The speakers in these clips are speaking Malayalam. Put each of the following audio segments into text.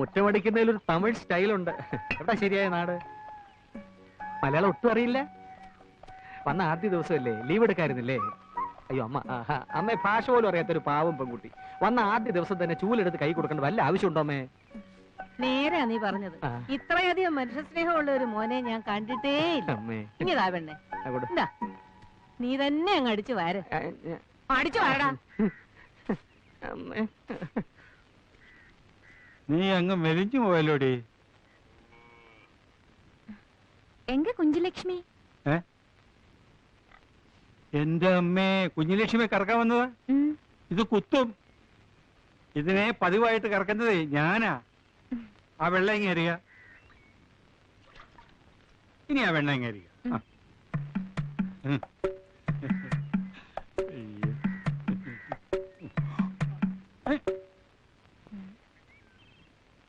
മുറ്റമടിക്കുന്നതിൽ ഒരു തമിഴ് സ്റ്റൈലുണ്ട്. എവിടെ ശരിയായ നാട്? മലയാളം ഒട്ടും അറിയില്ല. വന്ന ആദ്യ ദിവസമല്ലേ, ലീവ് എടുക്കായിരുന്നില്ലേ? അയ്യോ അമ്മ, അമ്മ ഭാഷ പോലും അറിയാത്തൊരു പാവം പെൺകുട്ടി. വന്ന ആദ്യ ദിവസം തന്നെ ചൂലെടുത്ത് കൈ കൊടുക്കേണ്ട വല്ല ആവശ്യമുണ്ടോ അമ്മേ? നേരാ നീ പറഞ്ഞത്. ഇത്രയധികം മനുഷ്യ സ്നേഹമുള്ള ഒരു മോനെ ഞാൻ കണ്ടിട്ടേ ഇല്ല. ഇങ്ങതാ പെണ്ണെ, നീ തന്നെ അങ്ങ് അടിച്ചു വാര. അടിച്ചു വാരടാ. നീ അങ്ങ് മെലിഞ്ഞു പോയല്ലോടി. എങ്ക കുഞ്ചുലക്ഷ്മി? എന്റെ അമ്മേ, കുഞ്ഞുലക്ഷ്മി കറക്കാൻ വന്നതാ? ഇത് കുത്തും. ഇതിനെ പതിവായിട്ട് കറക്കുന്നതേ ഞാനാ. ആ വെള്ളം ഇങ്ങ അറിയ. ഇനി ആ വെള്ളം ഇങ്ങ അറിയ.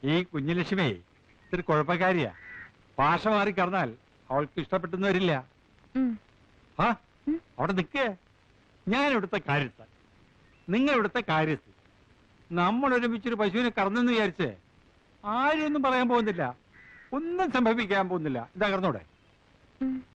ഈ കുഞ്ഞുലക്ഷ്മി ഇത്തിരി കുഴപ്പക്കാരിയാ. ഭാഷ മാറി കറന്നാൽ അവൾക്ക് ഇഷ്ടപ്പെട്ടെന്ന് വരില്ല. ആ അവിടെ നിൽക്കേ. ഞാൻ ഇവിടുത്തെ കാര്യസ്ഥ, നിങ്ങൾ ഇവിടുത്തെ കാര്യസ്ഥ. നമ്മൾ ഒരുമിച്ചൊരു പശുവിനെ കറന്നെന്ന് വിചാരിച്ച് ആരും ഒന്നും പറയാൻ പോകുന്നില്ല, ഒന്നും സംഭവിക്കാൻ പോകുന്നില്ല. ഇതാ കറന്നൂടെ?